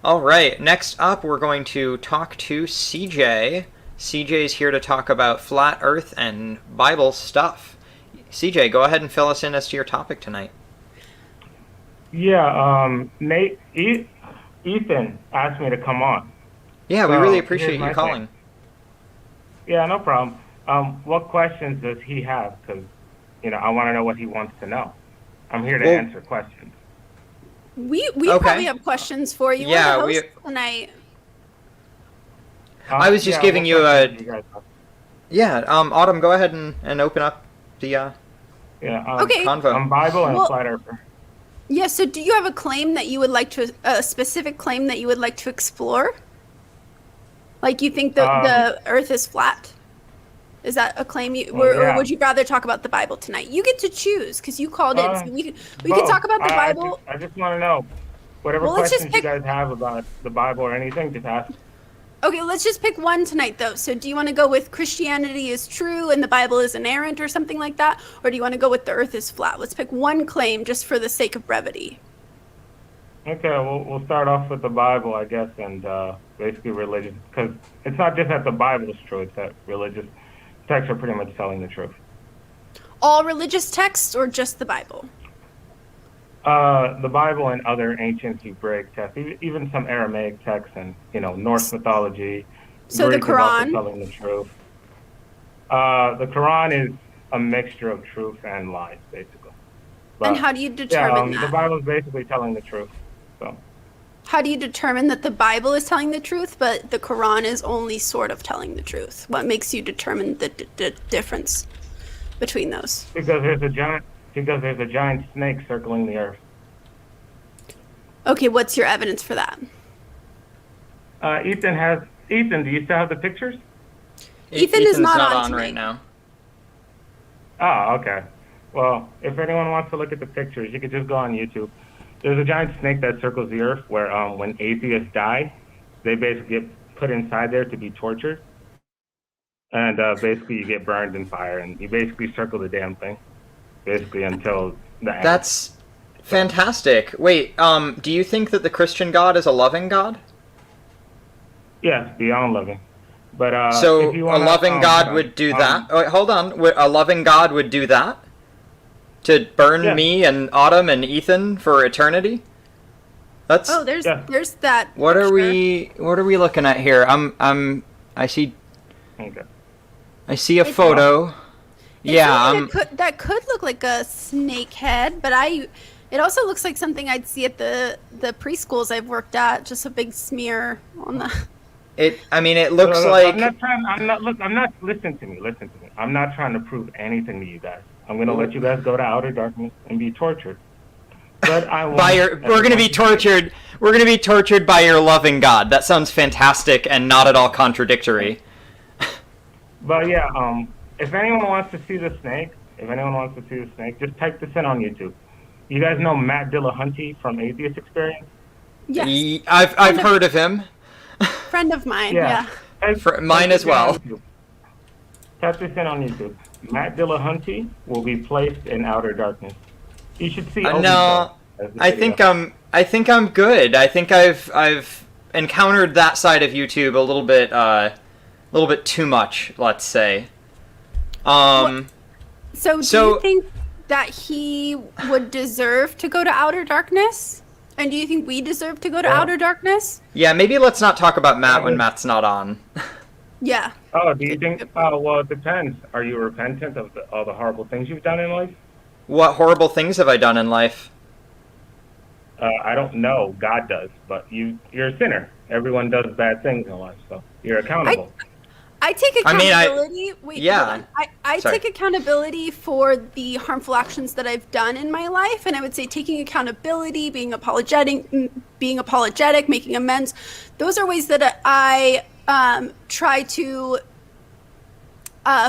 All right, next up we're going to talk to CJ. CJ's here to talk about flat earth and Bible stuff. CJ, go ahead and fill us in as to your topic tonight. Yeah, Ethan asked me to come on. Yeah, we really appreciate you calling. Yeah, no problem. What questions does he have? Because, I want to know what he wants to know. I'm here to answer questions. We probably have questions for you. Yeah, We're the hosts tonight. I was just giving you a... Autumn, go ahead and open up the convo. I'm Bible and flat earther. Yeah, so do you have a claim that you would like to, a specific claim that you would like to explore? Like you think the earth is flat? Is that a claim or would you rather talk about the Bible tonight? You get to choose because you called in. So we can talk about the Bible. I just want to know whatever questions you guys have about the Bible or anything, just ask. Okay, let's just pick one tonight though. So do you want to go with Christianity is true and the Bible is inerrant or something like that? Or do you want to go with the earth is flat? Let's pick one claim just for the sake of brevity. Okay, we'll start off with the Bible, I guess, and basically religion. Because it's not just that the Bible is true, it's that religious texts are pretty much telling the truth. All religious texts or just the Bible? The Bible and other ancient Hebraic texts, even some Aramaic texts and, Norse mythology. So Greek the Quran? is also telling the truth. The Quran is a mixture of truth and lies, basically. But, and how do you determine that? The Bible is basically telling the truth. So. How do you determine that the Bible is telling the truth, but the Quran is only sort of telling the truth? What makes you determine the difference between those? Because there's a giant snake circling the earth. Okay, what's your evidence for that? Ethan, do you still have the pictures? Ethan is not on right now. Oh, okay. Well, if anyone wants to look at the pictures, you could just go on YouTube. There's a giant snake that circles the earth where when atheists die, they basically get put inside there to be tortured. And basically you get burned in fire, and you basically circle the damn thing, basically until the end. That's fantastic. Wait, do you think that the Christian God is a loving God? Yes, beyond loving. But so if you wanna, a loving God would do that? Wait, hold on. A loving God would do that? To burn me and Autumn and Ethan for eternity? That's there's that. What are we looking at here? I see a photo. That could look like a snake head, but it also looks like something I'd see at the preschools I've worked at, just a big smear on the It looks like listen to me. I'm not trying to prove anything to you guys. I'm going to let you guys go to outer darkness and be tortured. But we're going to be tortured. We're going to be tortured by your loving God. That sounds fantastic and not at all contradictory. But yeah, if anyone wants to see the snake, just type this in on YouTube. You guys know Matt Dillahunty from Atheist Experience? Yes. I've heard of him. Friend of mine, yeah. Mine as well. Type this in on YouTube. Matt Dillahunty will be placed in outer darkness. You should see. No, I think I'm good. I think I've encountered that side of YouTube a little bit too much, let's say. So do you think that he would deserve to go to outer darkness? And do you think we deserve to go to outer darkness? Yeah, maybe let's not talk about Matt when Matt's not on. Yeah. Oh, do you think? Oh, well, it depends. Are you repentant of all the horrible things you've done in life? What horrible things have I done in life? I don't know. God does, but you're a sinner. Everyone does bad things in life, so you're accountable. I take accountability. I Sorry. take accountability for the harmful actions that I've done in my life, and I would say taking accountability, being apologetic, making amends. Those are ways that I try to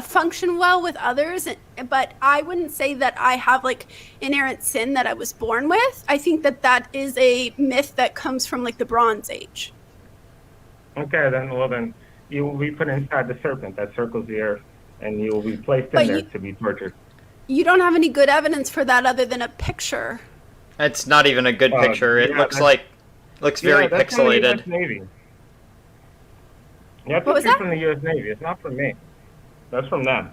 function well with others, but I wouldn't say that I have like inerrant sin that I was born with. I think that is a myth that comes from like the Bronze Age. Okay, then you will be put inside the serpent that circles the earth, and you will be placed in there to be tortured. You don't have any good evidence for that other than a picture. It's not even a good picture. It looks like Looks very that's from the pixelated. U.S. Navy. Yeah, What was picture's that? from the U.S. Navy. It's not from me. That's from them.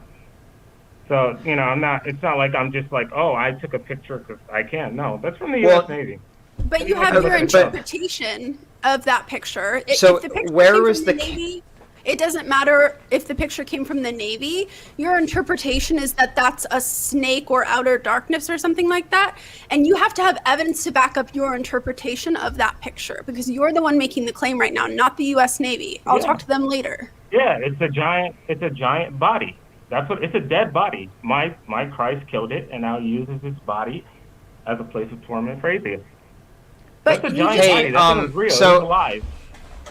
So, it's not like I'm just like, oh, I took a picture because I can. No, that's from the U.S. Navy. But you have your interpretation of that picture. So If the picture where came was from the Navy, it doesn't matter if the picture came from the Navy. Your interpretation is that that's a snake or outer darkness or something like that. And you have to have evidence to back up your interpretation of that picture because you're the one making the claim right now, not the U.S. Navy. I'll talk to them later. Yeah, it's a giant body. It's a dead body. My Christ killed it and now uses its body as a place of torment for atheists. But That's a giant body. That thing is real. So it's alive.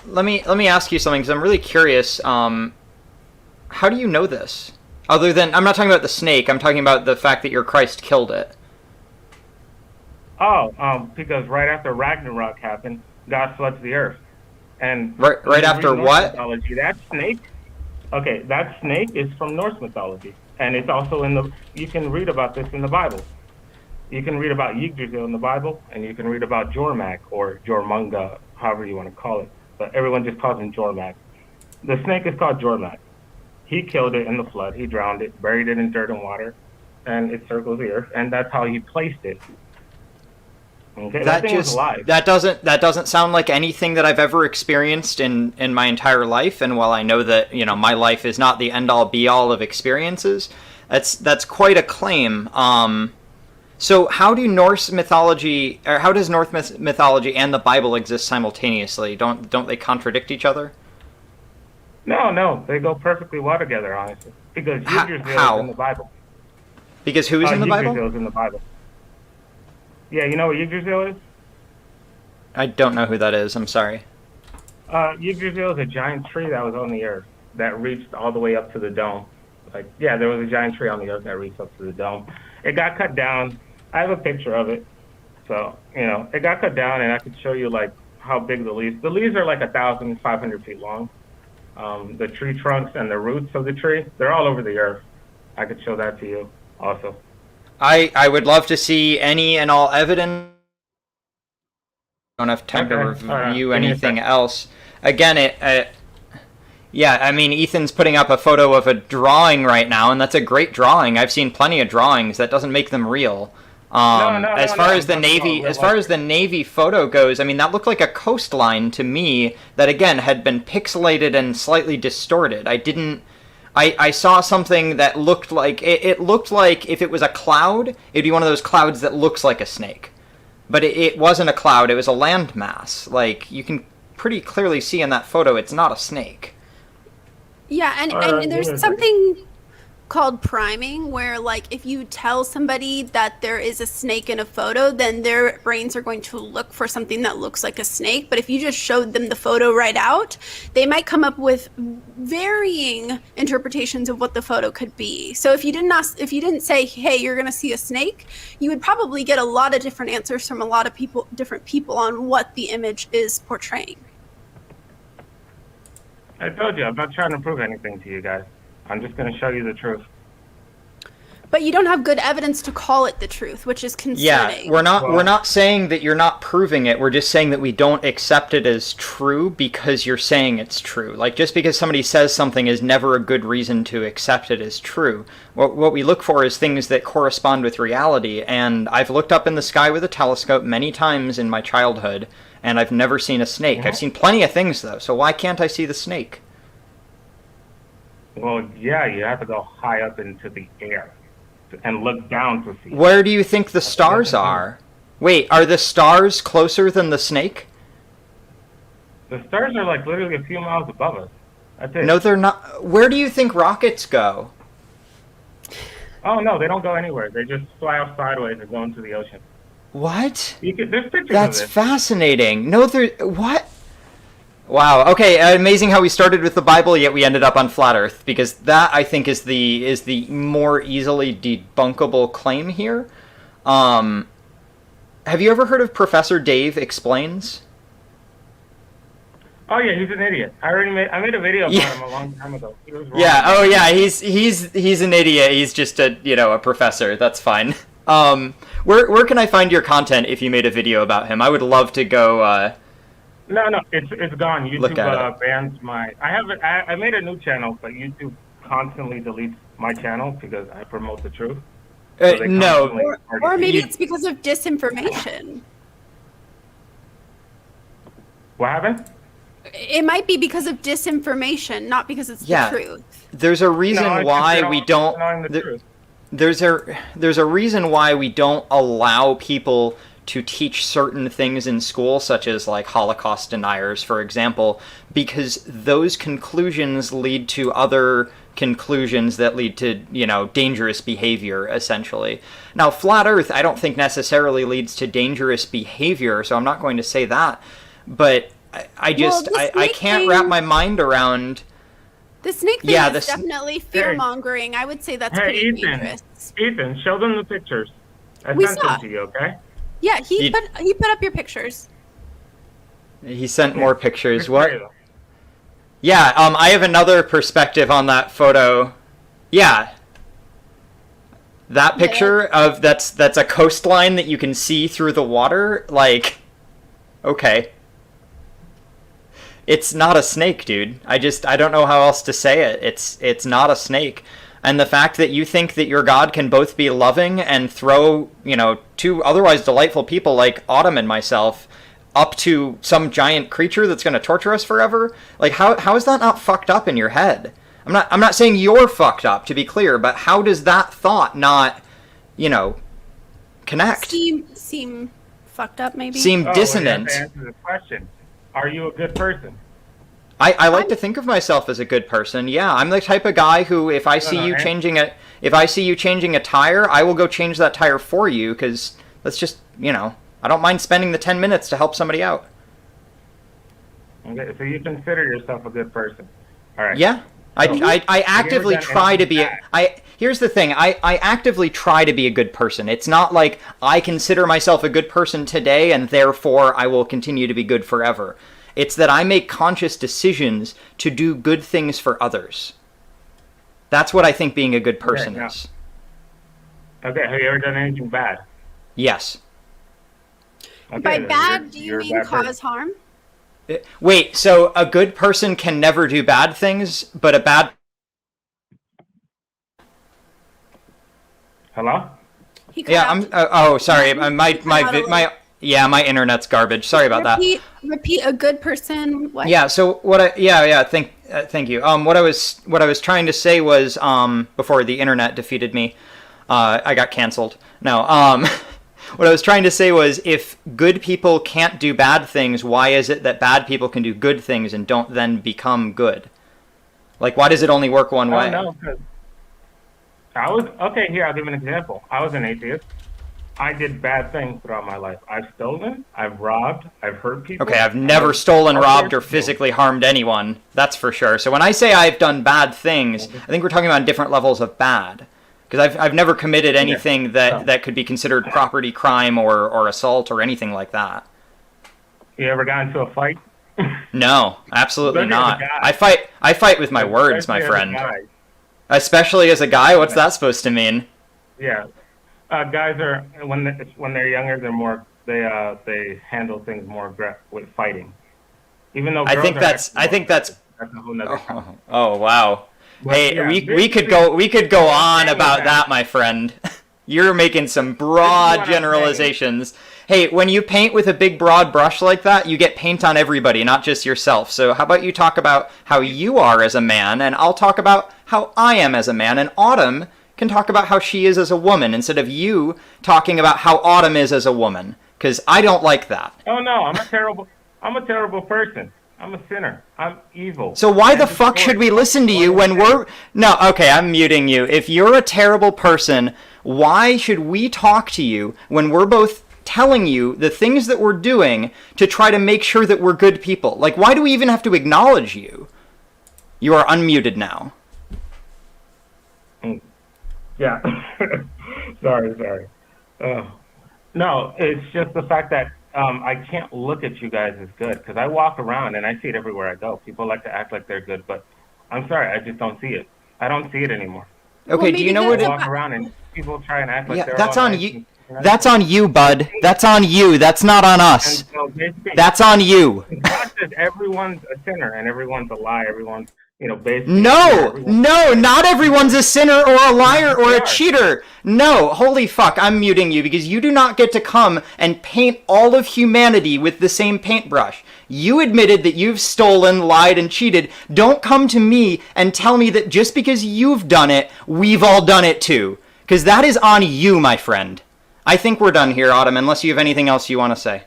let me ask you something because I'm really curious. How do you know this? Other than, I'm not talking about the snake. I'm talking about the fact that your Christ killed it. Because right after Ragnarok happened, God floods the earth, and right after what? Mythology, that snake is from Norse mythology, and it's also you can read about this in the Bible. You can read about Yggdrasil in the Bible, and you can read about Jormak, or Jormunga, however you want to call it, but everyone just calls him Jormak. The snake is called Jormak. He killed it in the flood. He drowned it, buried it in dirt and water, and it circles the earth, and that's how he placed it. Okay, that thing was alive. That doesn't sound like anything that I've ever experienced in my entire life. And while I know that my life is not the end all be all of experiences, that's quite a claim. So how do Norse mythology, or how does Norse mythology and the Bible exist simultaneously? Don't they contradict each other? No, they go perfectly well together, honestly. Because Yggdrasil is in the Bible. Because who is in the Bible? Yggdrasil is in the Bible. Yeah, you know what Yggdrasil is? I don't know who that is. I'm sorry. Yggdrasil is a giant tree that was on the earth that reached all the way up to the dome. There was a giant tree on the earth that reached up to the dome. It got cut down. I have a picture of it. So, it got cut down, and I could show you, how big the leaves. The leaves are 1,500 feet long. The tree trunks and the roots of the tree, they're all over the earth. I could show that to you also. I would love to see any and all evidence. I don't have time to review anything else. Again, Ethan's putting up a photo of a drawing right now, and that's a great drawing. I've seen plenty of drawings. That doesn't make them real. As far as the Navy photo goes, that looked like a coastline to me that, again, had been pixelated and slightly distorted. I saw something that looked like, it looked like if it was a cloud, it'd be one of those clouds that looks like a snake. But it wasn't a cloud, it was a landmass. You can pretty clearly see in that photo it's not a snake. Yeah, and there's something called priming where if you tell somebody that there is a snake in a photo, then their brains are going to look for something that looks like a snake. But if you just showed them the photo right out, they might come up with varying interpretations of what the photo could be. So if you didn't say, hey, you're going to see a snake, you would probably get a lot of different answers from a lot of different people on what the image is portraying. I told you, I'm not trying to prove anything to you guys. I'm just going to show you the truth. But you don't have good evidence to call it the truth, which is concerning. Yeah, we're not saying that you're not proving it. We're just saying that we don't accept it as true because you're saying it's true. Just because somebody says something is never a good reason to accept it as true. What we look for is things that correspond with reality. And I've looked up in the sky with a telescope many times in my childhood, and I've never seen a snake. Mm-hmm. I've seen plenty of things, though, so why can't I see the snake? Well, yeah, you have to go high up into the air and look down to see. Where do you think the stars are? Wait, are the stars closer than the snake? The stars are literally a few miles above us. That's it. No, they're not. Where do you think rockets go? Oh, no, they don't go anywhere. They just fly off sideways and go into the ocean. What? There's pictures That's of this. Fascinating. No, what? Wow. Okay. Amazing how we started with the Bible, yet we ended up on flat Earth, because that I think is the more easily debunkable claim here. Have you ever heard of Professor Dave Explains? Oh yeah, he's an idiot. I made a video about him a long time ago. He was wrong. Yeah. Oh yeah. He's an idiot. He's just a professor. That's fine. Where can I find your content if you made a video about him? I would love to go No, it's gone. Look at YouTube bans my. I made a new channel, but YouTube constantly deletes my channel because I promote the truth. So No. Or maybe it's because of disinformation. What happened? It might be because of disinformation, not because it's the truth. There's a reason why we don't. There's a reason why we don't allow people to teach certain things in school, such as like Holocaust deniers, for example, because those conclusions lead to other conclusions that lead to, dangerous behavior, essentially. Now, flat Earth, I don't think necessarily leads to dangerous behavior, so I'm not going to say that. But I can't wrap my mind around. The snake thing is definitely fear-mongering. I would say that's pretty dangerous. Ethan, show them the pictures. I sent them to you, okay? Yeah, he put up your pictures. He sent more pictures. What? Yeah, I have another perspective on that photo. Yeah. That picture of that's a coastline that you can see through the water, like, okay. It's not a snake, dude. I don't know how else to say it. It's not a snake. And the fact that you think that your God can both be loving and throw, two otherwise delightful people like Autumn and myself up to some giant creature that's going to torture us forever, like how is that not fucked up in your head? I'm not saying you're fucked up, to be clear, but how does that thought not, connect? Seem fucked up, maybe? Seem dissonant. We have to answer the question. Are you a good person? I like to think of myself as a good person. Yeah, I'm the type of guy who, if I see you changing a tire, I will go change that tire for you, because that's just, I don't mind spending the 10 minutes to help somebody out. Okay, so you consider yourself a good person. All right. Yeah. I actively try to be here's the thing, I actively try to be a good person. It's not like I consider myself a good person today and therefore I will continue to be good forever. It's that I make conscious decisions to do good things for others. That's what I think being a good person is. Okay, have you ever done anything bad? Yes. Okay, by bad, do you mean cause harm? Wait, so a good person can never do bad things, but a bad... Hello? Sorry. My internet's garbage. Sorry about that. Repeat a good person. What? Yeah. So what? Thank you. What I was trying to say was, before the internet defeated me, I got canceled. No. What I was trying to say was, if good people can't do bad things, why is it that bad people can do good things and don't then become good? Like, why does it only work one way? No, because here, I'll give an example. I was an atheist. I did bad things throughout my life. I've stolen, I've robbed, I've hurt people. Okay, I've never stolen, robbed, or physically harmed anyone. That's for sure. So when I say I've done bad things, I think we're talking about different levels of bad. Because I've never committed anything that could be considered property crime or assault or anything like that. You ever got into a fight? No, absolutely not. I fight with my words, my friend. Especially as a guy? What's that supposed to mean? Yeah. Guys are, when they're younger, they handle things more with fighting. Even though I think that's a whole nother topic. Oh wow. But, hey, we could go on about that, my friend. You're making some broad generalizations. Hey, when you paint with a big broad brush like that, you get paint on everybody, not just yourself. So how about you talk about how you are as a man, and I'll talk about how I am as a man, and Autumn can talk about how she is as a woman, instead of you talking about how Autumn is as a woman, because I don't like that. Oh no, I'm a terrible person. I'm a sinner. I'm evil. So why the fuck should we listen to you when we're... No, okay, I'm muting you. If you're a terrible person, why should we talk to you when we're both telling you the things that we're doing to try to make sure that we're good people? Like, why do we even have to acknowledge you? You are unmuted now. Yeah. Sorry. No, it's just the fact that I can't look at you guys as good, because I walk around and I see it everywhere I go. People like to act like they're good, but I'm sorry, I just don't see it. I don't see it anymore. Okay, do you know what? Walk around and people try and act like they're that's all on nice you. That's on you, bud. That's on you. That's not on us. So that's on you. God says everyone's a sinner and everyone's a liar. Everyone's, basically. No, not everyone's a sinner or a liar or a cheater. No, holy fuck, I'm muting you because you do not get to come and paint all of humanity with the same paintbrush. You admitted that you've stolen, lied, and cheated. Don't come to me and tell me that just because you've done it, we've all done it too. Because that is on you, my friend. I think we're done here, Autumn, unless you have anything else you want to say.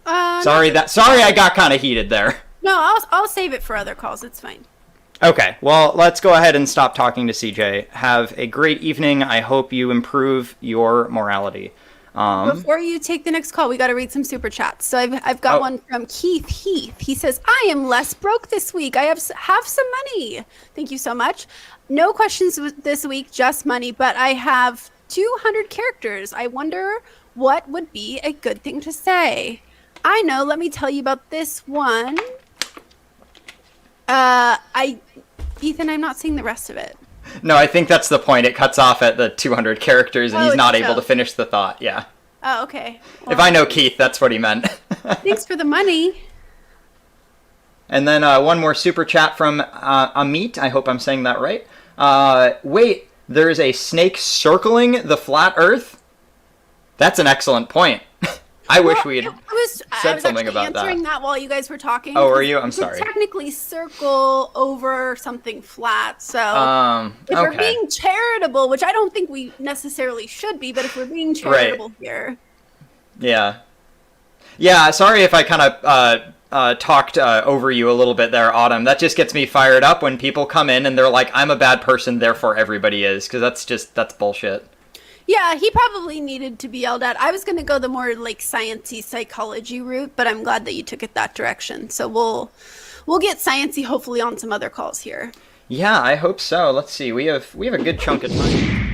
Sorry, I got kind of heated there. No, I'll save it for other calls. It's fine. Okay, well, let's go ahead and stop talking to CJ. Have a great evening. I hope you improve your morality. Before you take the next call, we got to read some super chats. So I've got one from Keith Heath. He says, I am less broke this week. I have some money. Thank you so much. No questions this week, just money, but I have 200 characters. I wonder what would be a good thing to say. I know. Let me tell you about this one. Ethan, I'm not seeing the rest of it. No, I think that's the point. It cuts off at the 200 characters, and he's not able to finish the thought. Yeah. Oh, okay. Well, if I know Keith, that's what he meant. Thanks for the money. And then one more super chat from Ameet. I hope I'm saying that right. Wait, there's a snake circling the flat Earth? That's an excellent point. I wish we had said something about that. I was answering that while you guys were talking. Oh, were you? I'm sorry. Technically circle over something flat. So if we're being charitable, which I don't think we necessarily should be, but if we're being charitable here. Yeah. Yeah, sorry if I kind of talked over you a little bit there, Autumn. That just gets me fired up when people come in and they're like, I'm a bad person, therefore everybody is. Because that's bullshit. Yeah, he probably needed to be yelled at. I was going to go the more like sciencey psychology route, but I'm glad that you took it that direction. So we'll get sciencey hopefully on some other calls here. Yeah, I hope so. Let's see. We have a good chunk of time.